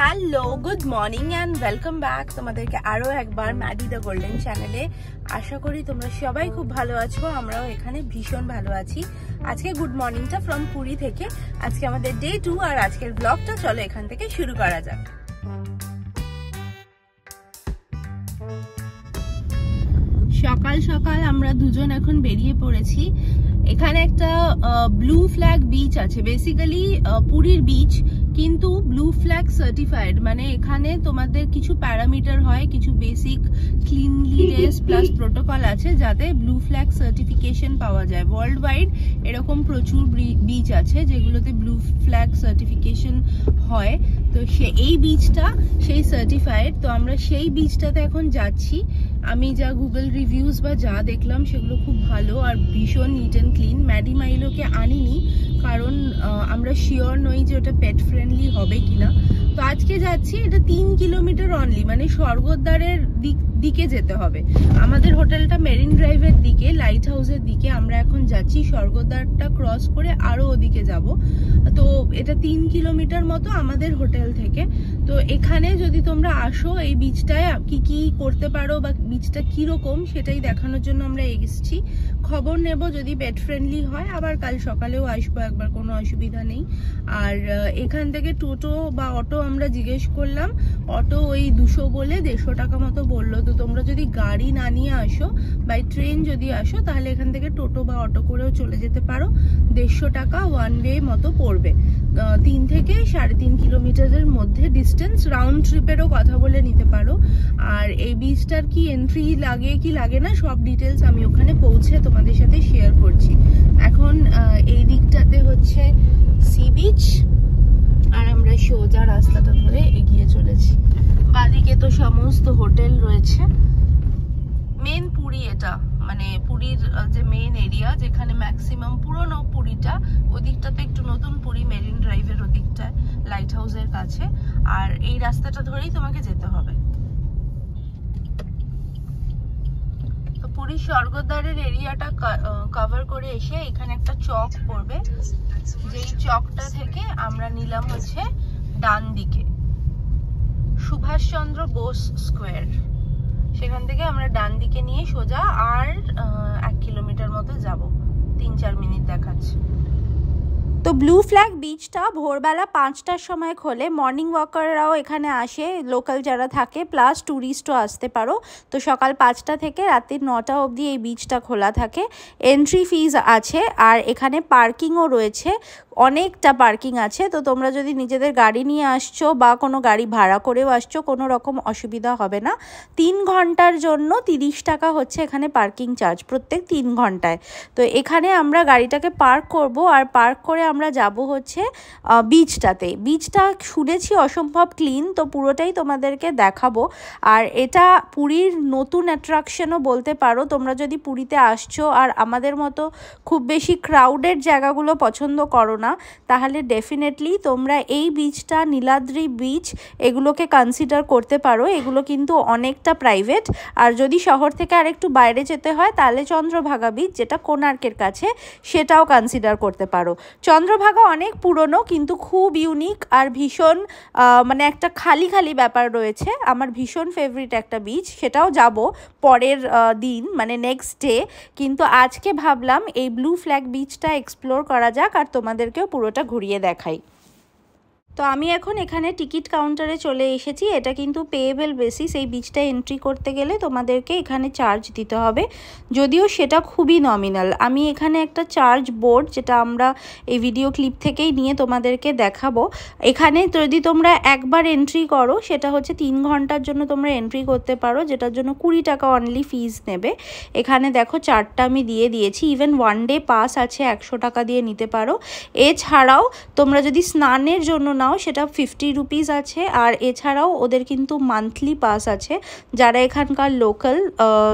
Hello, good morning and welcome back তোমাদেরকে আরও একবার ম্যাডি দ্য গোল্ডেন চ্যানেলে। আশা করি তোমরা সবাই খুব ভালো আছো, আমরাও এখানে ভীষণ ভালো আছি। আজকে গুড মর্নিংটা ফ্রম পুরী থেকে। আজকে আমাদের ডে 2 আর আজকের ব্লগটা চলো এখান থেকে শুরু করা যাক। সকাল সকাল আমরা দুজন এখন বেরিয়ে পড়েছি। এখানে একটা ব্লু ফ্ল্যাগ বিচ আছে, বেসিক্যালি পুরীর বিচ, কিন্তু ব্লু ফ্ল্যাগ সার্টিফাইড। মানে এখানে তোমাদের কিছু প্যারামিটার হয়, কিছু বেসিক ক্লিনলিনেস প্লাস প্রোটোকল আছে যাতে ব্লু ফ্ল্যাগ সার্টিফিকেশন পাওয়া যায়। ওয়ার্ল্ড ওয়াইড এরকম প্রচুর বিচ আছে যেগুলোতে ব্লু ফ্ল্যাগ সার্টিফিকেশন হয়। তো এই বিচটা সেই সার্টিফাইড। তো আমরা সেই বিচটাতে এখন যাচ্ছি। আমি যা গুগল রিভিউজ বা যা দেখলাম সেগুলো খুব ভালো আর ভীষণ নিট অ্যান্ড ক্লিন। ম্যাডি মাইলোকে আনিনি কারণ আমরা শিওর নই যে ওটা পেট ফ্রেন্ডলি হবে কিনা। তো আজকে যাচ্ছি, এটা 3 কিলোমিটার অনলি, মানে স্বর্গদ্বারের দিকে যেতে হবে। আমাদের হোটেলটা মেরিন ড্রাইভের দিকে, লাইট হাউসের দিকে। আমরা এখন যাচ্ছি, স্বর্গদ্বারটা ক্রস করে আরো ওদিকে যাব। তো এটা 3 কিলোমিটার মতো আমাদের হোটেল থেকে। তো এখানে যদি তোমরা আসো, এই বিচটায় কি কি করতে পারো বা বিচটা কিরকম সেটাই দেখানোর জন্য আমরা এসেছি। খবর নেব যদি পেট ফ্রেন্ডলি হয়, আবার কাল সকালেও আসবো একবার, কোনো অসুবিধা নেই। আর এখান থেকে টোটো বা অটো আমরা জিজ্ঞেস করলাম, অটো ওই 200 বলে 150 টাকা মতো বললো। তো তোমরা যদি গাড়ি না নিয়ে আসো, বাই ট্রেন যদি আসো, তাহলে এখান থেকে টোটো বা অটো করেও চলে যেতে পারো। 150 টাকা ওয়ান ওয়ে মতো পড়বে। 3 থেকে 3.5 কিলোমিটারের মধ্যে ডিস্টেন্স। রাউন্ড ট্রিপেরও কথা বলে নিতে পারো। আর এই বিচটার কি এন্ট্রি লাগে কি লাগে না সব ডিটেলস আমি ওখানে পৌঁছে তোমাদের সাথে শেয়ার করছি। এখন এই দিকটাতে হচ্ছে সি বিচ, আর আমরা সোজা রাস্তাটা ধরে এগিয়ে চলেছি। বাদিকে তো সমস্ত হোটেল রয়েছে। মেন পুরী এটা, মানে পুরীর যে মেন এরিয়া যেখানে ম্যাক্সিমাম পুরনো পুরীটা, ওদিকটাতে একটু নতুন পুরী মেরিন ড্রাইভের ওদিকটায় লাইট হাউসের কাছে। আর এই রাস্তাটা ধরেই তোমাকে যেতে হবে। তো পুরী স্বর্গদ্বারের এরিয়াটা কভার করে এসে এখানে একটা চক পড়বে, যেই চকটা থেকে আমরা নিলাম হচ্ছে ডান দিকে সুভাষচন্দ্র বোস স্কোয়ার। সেখান থেকে আমরা ডান দিকে নিয়ে সোজা আর 1 কিলোমিটার মতো যাব। 3-4 মিনিট দেখাচ্ছে। তো ব্লু ফ্ল্যাগ বিচটা ভোরবেলা 5টার সময় খোলে। মর্নিং ওয়াকাররাও এখানে আসে, লোকাল যারা থাকে, প্লাস ট্যুরিস্টও আসতে পারো। তো সকাল 5টা থেকে রাত্রি 9টা অবধি এই বিচটা খোলা থাকে। এন্ট্রি ফিজ আছে, আর এখানে পার্কিংও রয়েছে, অনেকটা পার্কিং আছে। তো তোমরা যদি নিজেদের গাড়ি নিয়ে আসছো বা কোনো গাড়ি ভাড়া করেও আসছো, কোনো রকম অসুবিধা হবে না। 3 ঘন্টার জন্য 30 টাকা হচ্ছে এখানে পার্কিং চার্জ, প্রত্যেক 3 ঘন্টায়। তো এখানে আমরা গাড়িটাকে পার্ক করব, আর পার্ক করে আমরা যাব হচ্ছে বিচটাতে। বিচটা শুনেছি অসম্ভব ক্লিন, তো পুরোটাই তোমাদেরকে দেখাবো। আর এটা পুরীর নতুন অ্যাট্রাকশনও বলতে পারো। তোমরা যদি পুরীতে আসছো আর আমাদের মতো খুব বেশি ক্রাউডেড জায়গাগুলো পছন্দ করো না, তাহলে ডেফিনেটলি তোমরা এই বিচটা, নীলাদ্রি বিচ, এগুলোকে কনসিডার করতে পারো। এগুলো কিন্তু অনেকটা প্রাইভেট। আর যদি শহর থেকে আরেকটু বাইরে যেতে হয়, তাহলে চন্দ্রভাগা বিচ, যেটা কোণার্কের কাছে, সেটাও কনসিডার করতে পারো। চন্দ্রভাগা অনেক পুরনো, কিন্তু খুব ইউনিক আর ভীষণ মানে একটা খালি খালি ব্যাপার রয়েছে। আমার ভীষণ ফেভারিট একটা বিচ, সেটাও যাব পরের দিন, মানে নেক্সট ডে। কিন্তু আজকে ভাবলাম এই ব্লু ফ্ল্যাগ বিচটা এক্সপ্লোর করা যাক আর তোমাদেরকেও পুরোটা ঘুরিয়ে দেখাই। তো আমি এখন এখানে টিকিট কাউন্টারে চলে এসেছি। এটা কিন্তু পেয়েবল বেসিস। এই বিচটা এন্ট্রি করতে গেলে তোমাদেরকে এখানে চার্জ দিতে হবে, যদিও সেটা খুবই নমিনাল। আমি এখানে একটা চার্জ বোর্ড, যেটা আমরা এই ভিডিও ক্লিপ থেকেই নিয়ে তোমাদেরকে দেখাবো। এখানে যদি তোমরা একবার এন্ট্রি করো, সেটা হচ্ছে 3 ঘন্টার জন্য তোমরা এন্ট্রি করতে পারো, যেটার জন্য 20 টাকা অনলি ফিজ নেবে। এখানে দেখো চার্টটা আমি দিয়ে দিয়েছি। ইভেন 1 ডে পাস আছে, 100 টাকা দিয়ে নিতে পারো। এছাড়াও তোমরা যদি স্নানের জন্য নাও, সেটা 50 রুপিস আছে। আর এছাড়াও ওদের কিন্তু মান্থলি পাস আছে। যারা এখানকার লোকাল,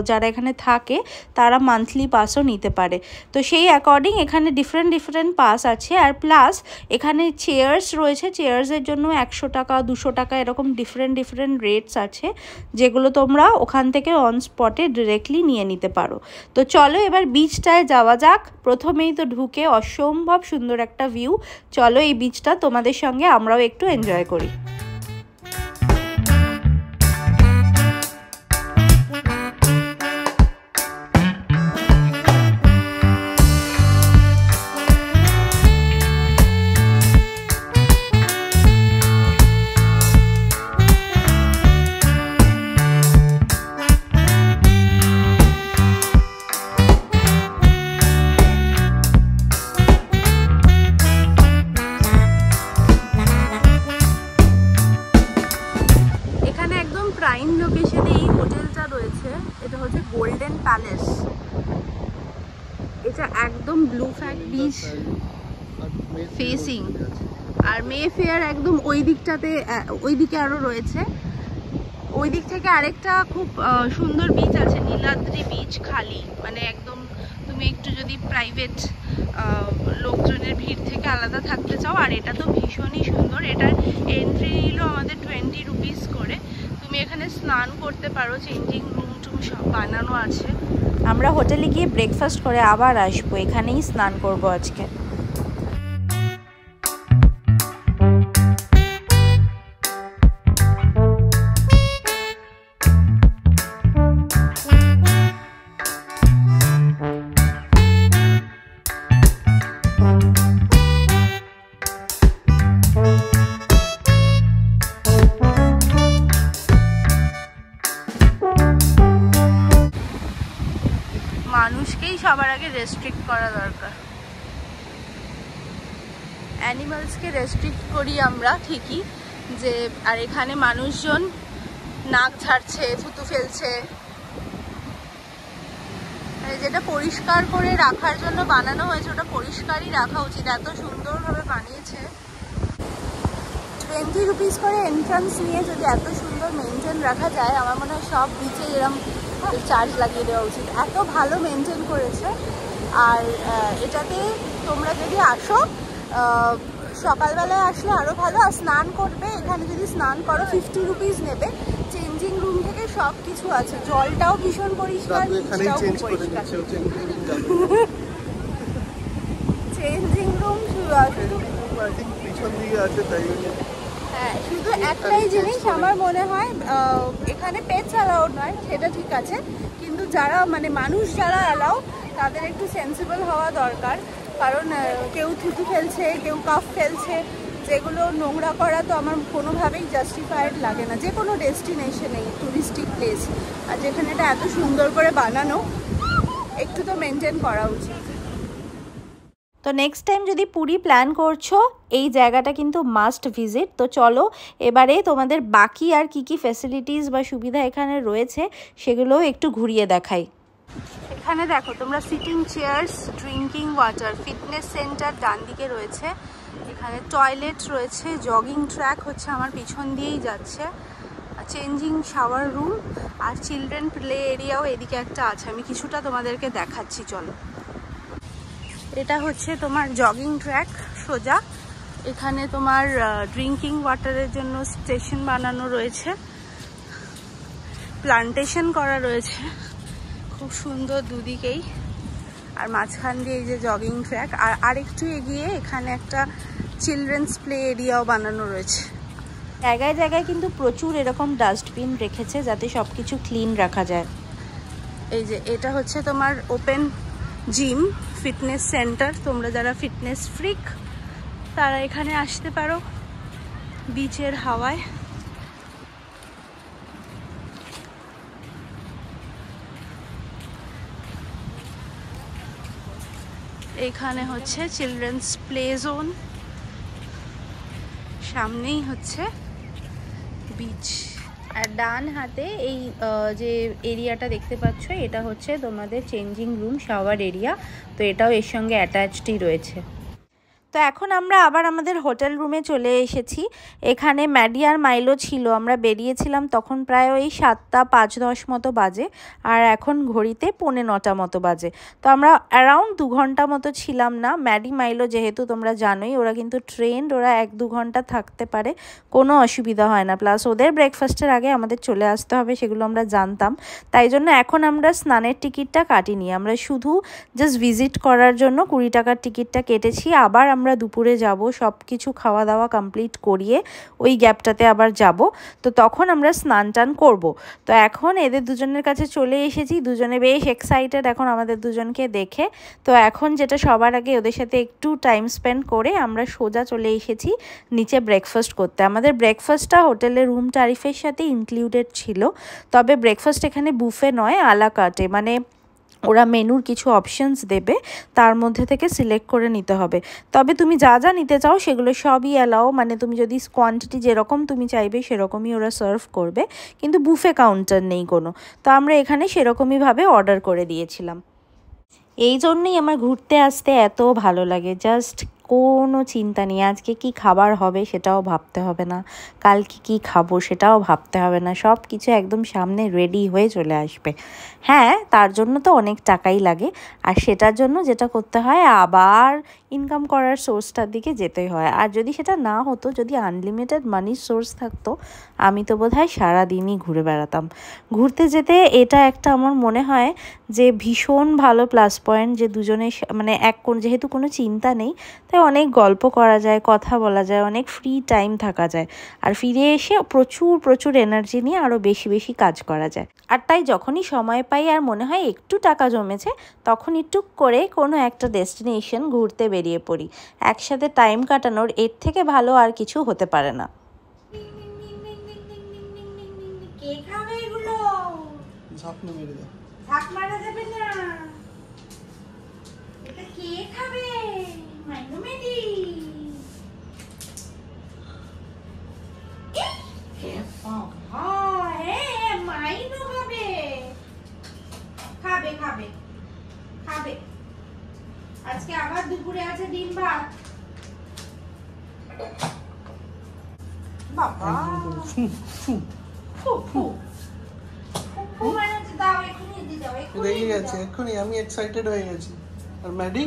যারা এখানে থাকে, তারা মান্থলি পাসও নিতে পারে। তো সেই অ্যাকর্ডিং এখানে ডিফারেন্ট পাস আছে। আর প্লাস এখানে চেয়ার্স রয়েছে, চেয়ার্সের জন্য 100 টাকা 200 টাকা এরকম ডিফারেন্ট রেটস আছে, যেগুলো তোমরা ওখান থেকে অন স্পটে ডিরেক্টলি নিয়ে নিতে পারো। তো চলো এবার বিচটায় যাওয়া যাক। প্রথমেই তো ঢুকে অসম্ভব সুন্দর একটা ভিউ। চলো এই বিচটা তোমাদের সঙ্গে আমরাও একটু এনজয় করি। যেটা রয়েছে এটা হচ্ছে গোল্ডেন প্যালেস। এটা একদম ব্লু ফ্ল্যাগ বিচ ফেসিং, আর মেফেয়ার একদম ওই দিকটাতে, ওই দিকে আরো রয়েছে। ওই দিক থেকে আরেকটা খুব সুন্দর বিচ আছে, নীলাদ্রি বিচ, খালি, মানে একদম তুমি একটু যদি প্রাইভেট লোকজনের ভিড় থেকে আলাদা থাকতে চাও। আর এটা তো ভীষণই সুন্দর। এটার এন্ট্রি নিল আমাদের 20 রুপিস করে। তুমি এখানে স্নান করতে পারো, চেঞ্জিং রুম টুম সব বানানো আছে। আমরা হোটেলে গিয়ে ব্রেকফাস্ট করে আবার আসবো, এখানেই স্নান করব আজকে। মানুষকেই সবার আগে রেস্ট্রিক্ট করা দরকার। অ্যানিমালসকে রেস্ট্রিক্ট করি আমরা ঠিকই, যে আর এখানে মানুষজন নাক ঝাড়ছে, থুতু ফেলছে। যেটা পরিষ্কার করে রাখার জন্য বানানো হয়েছে ওটা পরিষ্কারই রাখা উচিত। এত সুন্দরভাবে বানিয়েছে। 20 রুপিস করে এন্ট্রান্স নিয়ে যদি এত সুন্দর মেনটেন রাখা যায়, আমার মনে হয় সব বিচে এরকম চার্জ লাগিয়ে দেওয়া উচিত। এত ভালো মেনটেন করেছে। আর এটাতে তোমরা যদি আসো সকালবেলায় আসলে আরও ভালো। আর স্নান করবে, এখানে যদি স্নান করো 50 রুপিস নেবে। চেঞ্জিং রুম থেকে সব কিছু আছে, জলটাও ভীষণ পরিষ্কার, চেঞ্জিং রুম শুধু হ্যাঁ, শুধু একটাই জিনিস আমার মনে হয়, এখানে পেটস অ্যালাউড নয়, সেটা ঠিক আছে, কিন্তু যারা মানে মানুষ যারা অ্যালাউ তাদের একটু সেন্সিবল হওয়া দরকার। কারণ কেউ থুতু ফেলছে, কেউ কাফ ফেলছে, যেগুলো নোংরা করা তো আমার কোনোভাবেই জাস্টিফাইড লাগে না। যে কোনো ডেস্টিনেশনেই, টুরিস্টিক প্লেস, আর যেখানে এটা এত সুন্দর করে বানানো, একটু তো মেনটেন করা উচিত। তো নেক্সট টাইম যদি পুরী প্ল্যান করছো, এই জায়গাটা কিন্তু মাস্ট ভিজিট। তো চলো এবারে তোমাদের বাকি আর কি কি ফ্যাসিলিটিস বা সুবিধা এখানে রয়েছে সেগুলোও একটু ঘুরিয়ে দেখাই। এখানে দেখো তোমরা sitting chairs, drinking water, fitness centre ডান দিকে রয়েছে। এখানে টয়লেট রয়েছে, জগিং ট্র্যাক হচ্ছে আমার পিছন দিয়েই যাচ্ছে, changing shower room, our children play এরিয়াও এদিকে একটা আছে। আমি কিছুটা তোমাদেরকে দেখাচ্ছি, চলো। এটা হচ্ছে তোমার জগিং ট্র্যাক সোজা। এখানে তোমার ড্রিঙ্কিং ওয়াটারের জন্য স্টেশন বানানো রয়েছে, প্লান্টেশন করা রয়েছে খুব সুন্দর দুদিকেই, আর মাঝখান দিয়ে এই যে জগিং ট্র্যাক। আর আরেকটু এগিয়ে এখানে একটা চিলড্রেন্স প্লে এরিয়াও বানানো রয়েছে। জায়গায় জায়গায় কিন্তু প্রচুর এরকম ডাস্টবিন রেখেছে যাতে সব কিছু ক্লিন রাখা যায়। এই যে এটা হচ্ছে তোমার ওপেন জিম, ফিটনেস সেন্টার। তোমরা যারা ফিটনেস ফ্রিক তারা এখানে আসতে পারো বিচের হাওয়ায়। এখানে হচ্ছে চিলড্রেন্স প্লে জোন, সামনেই হচ্ছে বিচ। আর ডান হাতে এই যে এরিয়াটা দেখতে পাচ্ছ, এটা হচ্ছে তোমাদের চেঞ্জিং রুম, শাওয়ার এরিয়া। তো এটাও এর সঙ্গে অ্যাটাচডই রয়েছে। তো এখন আমরা আবার আমাদের হোটেল রুমে চলে এসেছি। এখানে ম্যাডি আর মাইলো ছিল, আমরা বেরিয়েছিলাম তখন প্রায় ওই 7টা 5-10 মতো বাজে, আর এখন ঘড়িতে 8:45 মতো বাজে। তো আমরা অ্যারাউন্ড 2 ঘন্টা মতো ছিলাম না। ম্যাডি মাইলো যেহেতু তোমরা জানোই ওরা কিন্তু ট্রেন্ড, ওরা 1-2 ঘন্টা থাকতে পারে, কোনো অসুবিধা হয় না। প্লাস ওদের ব্রেকফাস্টের আগে আমাদের চলে আসতে হবে, সেগুলো আমরা জানতাম। তাই জন্য এখন আমরা স্নানের টিকিটটা কাটিনি, আমরা শুধু জাস্ট ভিজিট করার জন্য 20 টাকার টিকিটটা কেটেছি। আবার আমরা দুপুরে যাব, সব কিছু খাওয়া দাওয়া কমপ্লিট করিয়ে ওই গ্যাপটাতে আবার যাব। তো তখন আমরা স্নান টান করবো। তো এখন এদের দুজনের কাছে চলে এসেছি, দুজনে বেশ এক্সাইটেড এখন আমাদের দুজনকে দেখে। তো এখন যেটা সবার আগে ওদের সাথে একটু টাইম স্পেন্ড করে আমরা সোজা চলে এসেছি নিচে ব্রেকফাস্ট করতে। আমাদের ব্রেকফাস্টটা হোটেলের রুম ট্যারিফের সাথে ইনক্লুডেড ছিল, তবে ব্রেকফাস্ট এখানে বুফে নয়, আলা কাটে, মানে ওরা মেনুর কিছু অপশনস দেবে, তার মধ্যে থেকে সিলেক্ট করে নিতে হবে। তবে তুমি যা যা নিতে চাও সেগুলো সবই অ্যালাও, মানে তুমি যদি কোয়ান্টিটি যেরকম তুমি চাইবে সেরকমই ওরা সার্ভ করবে, কিন্তু বুফে কাউন্টার নেই কোনো। তো আমরা এখানে সেরকমইভাবে অর্ডার করে দিয়েছিলাম। এই জন্যই আমার ঘুরতে আসতে এত ভালো লাগে। জাস্ট কোনো চিন্তা নেই, আজকে কি খাবার হবে সেটাও ভাবতে হবে না, কালকে কি খাবো সেটাও ভাবতে হবে না, সব কিছু একদম সামনে রেডি হয়ে চলে আসবে। হ্যাঁ, তার জন্য তো অনেক টাকাই লাগে, আর সেটার জন্য যেটা করতে হয় আবার ইনকাম করার সোর্সটার দিকে যেতেই হয়। আর যদি সেটা না হতো, যদি আনলিমিটেড মানির সোর্স থাকতো, আমি তো বোধহয় সারাদিনই ঘুরে বেড়াতাম। ঘুরতে যেতে এটা একটা আমার মনে হয় যে ভীষণ ভালো প্লাস পয়েন্ট, যে দুজনে মানে যেহেতু কোনো চিন্তা নেই, তাই অনেক গল্প করা যায়, কথা বলা যায়, অনেক ফ্রি টাইম থাকা যায়, আর ফিরে এসে প্রচুর প্রচুর এনার্জি নিয়ে আরও বেশি বেশি কাজ করা যায়। আর তাই যখনই সময় পাই আর মনে হয় একটু টাকা জমেছে, তখন একটু করে কোনো একটা ডেস্টিনেশন ঘুরতে বেরিয়ে পড়ি। একসাথে টাইম কাটানোর এর থেকে ভালো আর কিছু হতে পারে না। কে খাবে এগুলো? ঝাপনা মেরে দাও। ঝাপ মারা যাবে না, এটা কে খাবে? মাইনু মেডি। মাইনু খাবে, খাবে খাবে খাবে। আজকে আবার দুপুরে আছে ডিম ভাত। বাবা রেগে গেছে এক্ষুনি, আমি এক্সাইটেড হয়ে গেছি। আর ম্যাডি,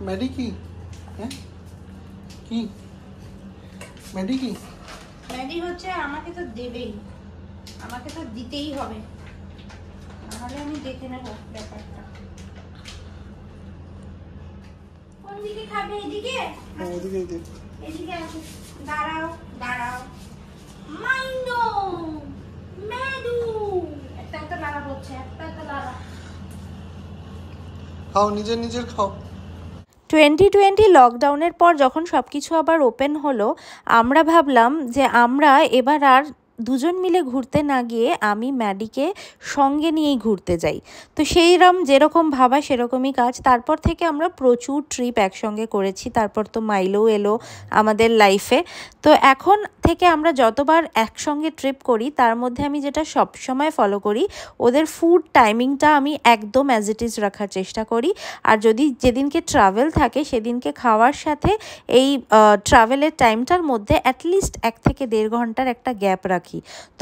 ম্যাডি কি? হ্যাঁ কি ম্যাডি কি? ম্যাডি হচ্ছে আমাকে তো দেবেই, আমাকে তো দিতেই হবে, নাহলে আমি দেখে নেবো ব্যাপারটা। কোন দিকে খাবে? এদিকে? ওদিকেই দেখ। এদিকে আসো, দাঁড়াও দাঁড়াও। মাইনো ম্যাডু, একটা একটা লাড়া পড়ছে, একটা একটা লাড়া। খাও, নিজের নিজের খাও। 2020 লকডাউনের পর যখন সব কিছু আবার ওপেন হলো, আমরা ভাবলাম যে আমরা এবার আর দুজন মিলে ঘুরতে না গিয়ে আমি ম্যাডিকে সঙ্গে নিয়েই ঘুরতে যাই। তো যেরকম ভাবা সেরকমই কাজ। তারপর থেকে আমরা প্রচুর ট্রিপ একসঙ্গে করেছি, তারপর তো মাইলো এলো আমাদের লাইফে। তো এখন থেকে আমরা যতবার একসঙ্গে ট্রিপ করি, তার মধ্যে আমি যেটা সবসময় ফলো করি, ওদের ফুড টাইমিংটা আমি একদম অ্যাজ ইট ইজ রাখার চেষ্টা করি। আর যদি যেদিনকে ট্রাভেল থাকে সেদিনকে খাওয়ার সাথে এই ট্রাভেলের টাইমটার মধ্যে অ্যাটলিস্ট 1 থেকে 1.5 ঘন্টার একটা গ্যাপ রাখি।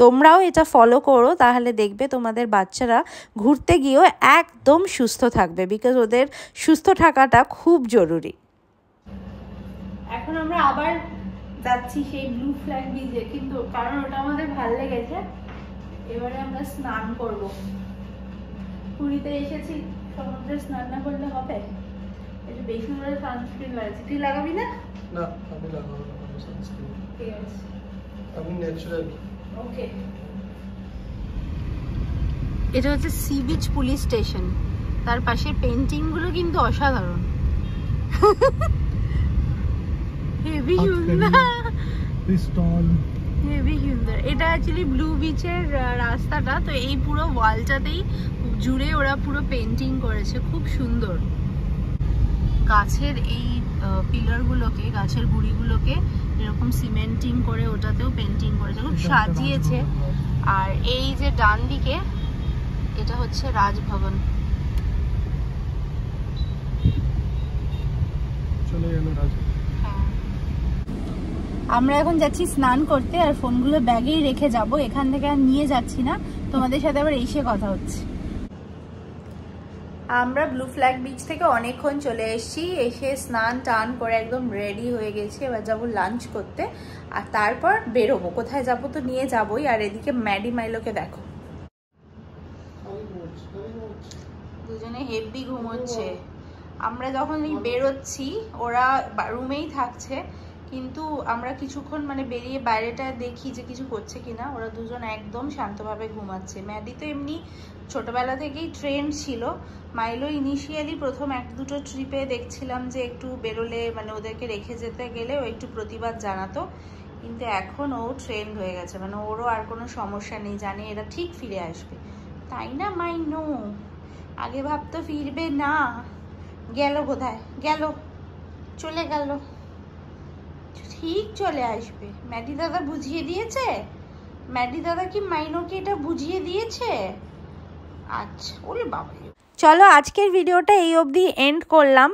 তোমরাও এটা ফলো করো, তাহলে দেখবে তোমাদের বাচ্চারা ঘুরতে গিয়েও একদম সুস্থ থাকবে, বিকজ ওদের সুস্থ থাকাটা খুব জরুরি। এখন আমরা আবার যাচ্ছি সেই ব্লু ফ্ল্যাগ বিচে, কিন্তু কারণ ওটা আমাদের ভালো লেগেছে। এবারে আমরা স্নান করব। পুরীতে এসেছি, সমুদ্রে স্নান না করলে হবে? একটু বেশি করে সানস্ক্রিন লাগছে। তুই লাগাবি না? না, আমি লাগাবো না সানস্ক্রিন। ঠিক আছে, আমি ন্যাচারাল। ওকে। এটা হচ্ছে সি বিচ পুলিশ স্টেশন, তার পাশের পেন্টিং গুলো কিন্তু অসাধারণ, হেভি সুন্দর, হেভি সুন্দর। এটা অ্যাকচুয়ালি ব্লু বিচের রাস্তাটা, তো এই পুরো ওয়ালটাতেই জুড়ে ওরা পুরো পেন্টিং করেছে, খুব সুন্দর। গাছের এই পিলারগুলোকে, গাছের গুঁড়িগুলোকে এরকম সিমেন্টিং করে ওটাতেও পেন্টিং করেছে, খুব সাজিয়েছে। আর এই যে ডান দিকে, এটা হচ্ছে রাজভবন। চলে গেল রাজভবন। হ্যাঁ, আমরা এখন যাচ্ছি স্নান করতে, আর ফোনগুলো ব্যাগেই রেখে যাব, এখান থেকে আর নিয়ে যাচ্ছি না। তোমাদের সাথে আবার এসে কথা হচ্ছে। আমরা ব্লু ফ্ল্যাগ বিচ থেকে অনেকক্ষণ চলে এসেছি, এসে স্নান টান করে একদম রেডি হয়ে গেছি। এবার যাবো লাঞ্চ করতে, আর তারপর বেরোবো। কোথায় যাবো তো নিয়ে যাবোই। আর এদিকে ম্যাডি মাইলোকে দেখো, দুজনে হেভি ঘুমোচ্ছে। আমরা যখন বেরোচ্ছি ওরা রুমেই থাকছে, কিন্তু আমরা কিছুক্ষণ মানে বেরিয়ে বাইরেটা দেখি যে কিছু করছে কিনা। ওরা দুজন একদম শান্তভাবে ঘুমাচ্ছে। ম্যাডি তো এমনি ছোটবেলা থেকেই ট্রেন্ড ছিল। মাইলো ইনিশিয়ালি প্রথম 1-2 ট্রিপে দেখছিলাম যে একটু বেরোলে মানে ওদেরকে রেখে যেতে গেলে ও একটু প্রতিবাদ জানাতো, কিন্তু এখন ও ট্রেন্ড হয়ে গেছে, মানে ওরও আর কোনো সমস্যা নেই, জানে এরা ঠিক ফিরে আসবে। তাই না মাইনো? আগে ভাবতো ফিরবে না, গেল কোথায়, গেল, চলে গেল। ঠিক চলে আসবে। ম্যাডি দাদা বুঝিয়ে দিয়েছে, ম্যাডি দাদা কি মাইনোকে এটা বুঝিয়ে দিয়েছে? আচ্ছা, ওরে বাবা। চলো আজকের ভিডিওটা এই অবধি এন্ড করলাম।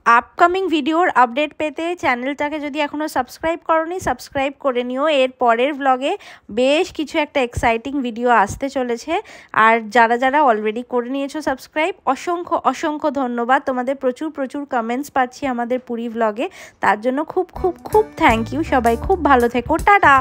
আপকামিং ভিডিওর আপডেট পেতে চ্যানেলটাকে যদি এখনও সাবস্ক্রাইব করোনি, সাবস্ক্রাইব করে নিও। এর পরের ব্লগে বেশ কিছু একটা এক্সাইটিং ভিডিও আসতে চলেছে। আর যারা যারা অলরেডি করে নিয়েছো সাবস্ক্রাইব, অসংখ্য অসংখ্য ধন্যবাদ। তোমাদের প্রচুর প্রচুর কমেন্টস পাচ্ছি আমাদের পুরী ব্লগে, তার জন্য খুব খুব খুব থ্যাংক ইউ। সবাই খুব ভালো থেকো, টাটা।